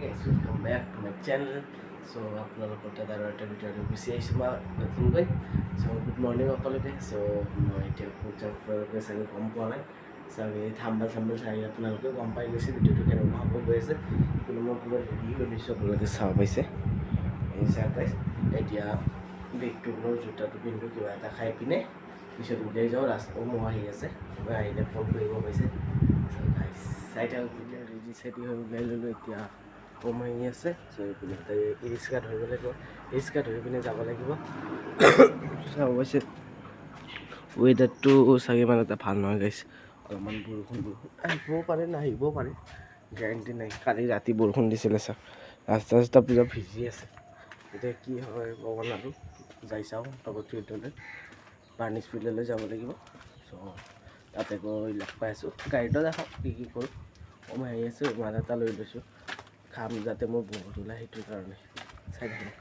Welcome back to my channel. So আপোনালোকৰ তাত আৰু এটা ভিডিঅ' গুচি আহিছোঁ মই নতুনকৈ। গুড মৰ্ণিং সকলোকে। মই এতিয়া আপোনালোকে চাগে গম পোৱা নাই, চাগে থাম্বনেল চাই আপোনালোকে গম পাই গৈছে ভিডিঅ'টো কেনেকুৱা হ'ব গৈ আছে। কিন্তু মই পুৰা ৰেডি হৈ লৈছোঁ, আপোনালোকে চাব পাইছে। এই চাৰ্প্ৰাইজ এতিয়া বেগটো লৈ জোতাটো পিন্ধো, কিবা এটা খাই পিনে পিছত উলিয়াই যাওঁ। ৰাস্তাও মই আহি আছে, মই আহিলে ফোন কৰিব পাইছে। চাই থাকক ভিডিঅ' ৰেডি চেডি হৈ উলিয়াই ল'লোঁ। এতিয়া কমাই আছে, এইপিনে ৰিক্সা ধৰিব লাগিব, ৰিক্সা ধৰি পিনে যাব লাগিব। অৱশ্যে ৱেডাৰটো চাগে মানে এটা ভাল নহয় গাইছ, অলপমান বৰষুণ আহিবও পাৰে নাহিবও পাৰে, গেৰেণ্টি নাই। কালি ৰাতি বৰষুণ দিছিলে চাওক, ৰাস্তা পুৰা ভিজি আছে। এতিয়া কি হয় ক'ব আৰু, যাই চাওঁ তলত ফিল্ডলৈ, বাৰ্ণিছ ফিল্ডলৈ যাব লাগিব। তাতে গৈ লগ পাই আছোঁ, গাড়ীটো দেখাওঁ কি কৰোঁ। কমাই আহি আছোঁ, মাল এটা লৈ লৈছোঁ, খাম যাতে মোৰ বহুত ওলায়, সেইটোৰ কাৰণে চাই থাকোঁ।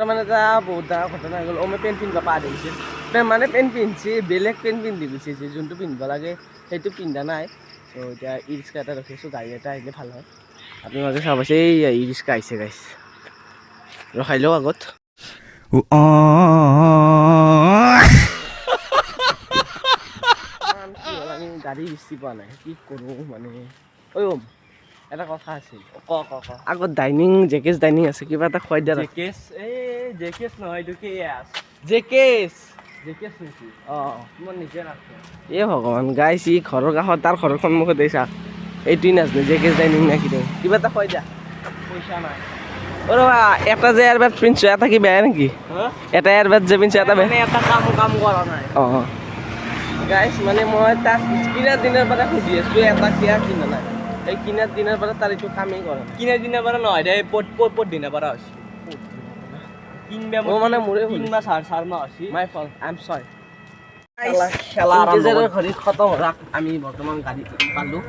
মানে এটা বহুত ডাঙৰ ঘটনা হৈ গ'ল। মই পেণ্ট পিন্ধিব পাহৰি গৈছিল, মানে পেণ্ট পিন্ধিছে, বেলেগ পেণ্ট পিন্ধি গুচিছে, যোনটো পিন্ধিব লাগে সেইটো পিন্ধা নাই। এতিয়া ই ৰিক্সা এটা ৰখিছোঁ, গাড়ী এটা আহিলে ভাল হয়। আপোনালোকে চাব পাইছে, এই ই ৰিক্সা আহিছে গাইছ, ৰখাই লওঁ আগত। আমি গাড়ী বেছি পোৱা নাই, কি কৰোঁ মানে। ঐ এটা কথা আছিল, আগত ডাইনিং জেকেছ ডাইনিং আছে, কিবা এটা খুৱাই দিয়া। জেকেছ জেকেছ নহয়, এইটো জেকেছ নেকি? মই নিজে ৰাখোঁ। এই ভগৱান গাইছ, ই ঘৰৰ কাষত, তাৰ ঘৰৰ সন্মুখত এই চা, এইটোৱে নাজানো জেকেছ ডাইনিং নে কি, কিবা এটা খুৱাই দিয়া। পইচা নাই। ৰ'বা, এটা যে এয়াৰবাড পিন্ধিছোঁ, এটা কি বেয়া নেকি? এটা এয়াৰবাড যে পিন্ধিছোঁ, এটা বেয়া, এটা কাম কৰা নাই। গাইছ মানে মই তাক কিনাৰ দিনৰ পৰা খুজি আছোঁ, এটা কিনা নাই। এই কিনাৰ দিনৰ পৰা তাৰ এইটো কামেই কৰা নাই। কিনাৰ দিনৰ পৰা নহয় দে, পদ দিনৰ পৰা হৈছে। মানে মোৰে মাই ফল্ট, আই এম চৰি। ঘড়ীত খতম ৰাখ, আমি বৰ্তমান গাড়ী পালোঁ,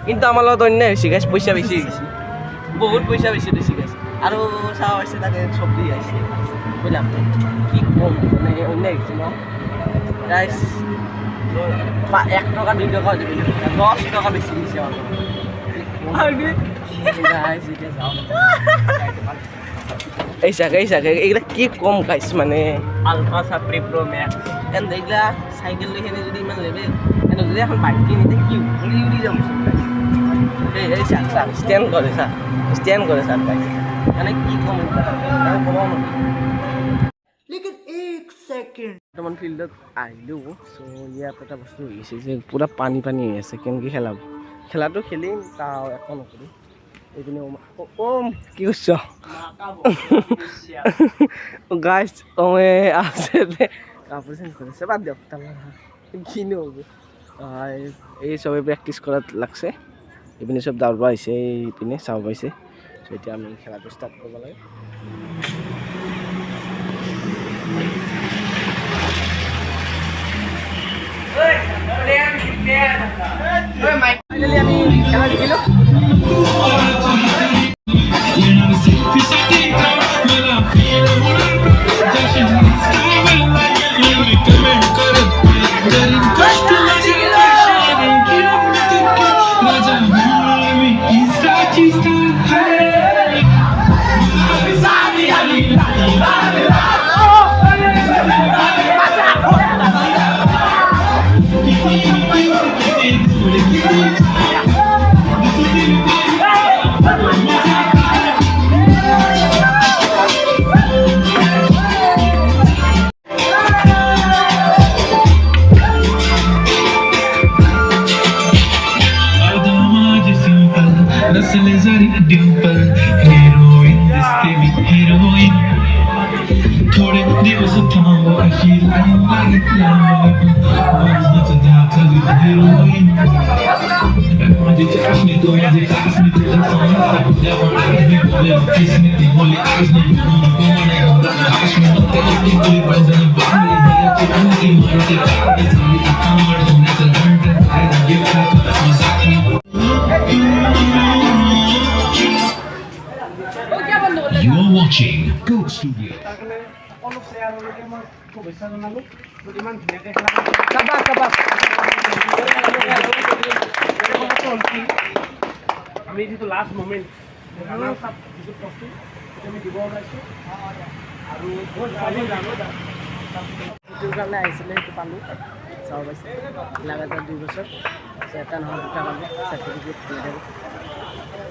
কিন্তু আমাৰ লগত অন্যায় হৈছে গাইছ, পইচা বেছি গৈছে, বহুত পইচা বেছি দিছে গাইছ। আৰু চাহ হৈছে তাকে চব্জি আহিছে, বুজিলাম কি ক'ম, মানে অন্যায় হৈছে ন গাইছ। 1 টকা 2 টকা 10 টকা বেছি দিছে এই চাগে এইগিলা কি কম গাইছ, মানে আলফা চাপ্ৰি প্ৰ' মেক্স এণ্ড এইগিলা চাইকেল লৈকেনে যদি ইমান লেভেল, এনে যদি এখন বাইক কিনিতে কি উৰি যাম এই চাক ষ্টেণ্ড কৰে চাক গাইছ, মানে কি ক'ম ক'ব নোৱাৰি। বৰ্তমান ফিল্ডত আহিলোঁ। ইয়াত এটা বস্তু হৈ গৈছে যে পূৰা পানী হৈ আছে, কেনেকৈ খেলাটো খেলিম, একো নকৰোঁ। এইপিনে কি কৰিছ গাইছ, আছে কাপোৰ চেঞ্জ কৰিছে, বাদ দিয়ক, কিনো হ'ব। এই চবে প্ৰেক্টিচ কৰাত লাগছে, এইপিনে চব দৌৰিব আহিছে, এইপিনে চাব পাইছে। এতিয়া আমি খেলাটো ষ্টাৰ্ট কৰিব লাগে। ফাইনেলি আমি খেলা জিকিলোঁ। थोड़े दिवस थांबो अशी लाईन लागितल्या हिरोईन माझी चाशनी तो माझी चाशनी तुझं किसने ती बोली आज नाही आशमी त्याची तुली पाहिजे बांगली की अंगी मारते काढे झाली कांबळ होण्याचं घंट फायदा घेतला मजाकनी You are watching Ghost Studio. তাৰ কাৰণে সকলো প্লেয়াৰলৈকে মই শুভেচ্ছা জনালোঁ ইমান ধুনীয়াকৈ আমি যিটো লাষ্ট মমেণ্ট যিটো ট্ৰফি সেইটো আমি দিব ওলাইছোঁ আৰু যিটোৰ কাৰণে আহিছিলে সেইটো পালোঁ চাব পাইছে লাগাতাৰ 2 বছৰ এটা নহয় 2টা পালোঁ চাৰ্টিফিকেট মেডেল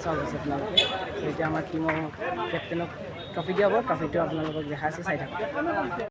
চাব পাইছে আপোনালোকে এতিয়া আমাৰ টিমৰ কেপ্টেইনক ট্ৰফি দিয়াব ট্ৰফিটো আপোনালোকক দেখাইছে চাই থাকক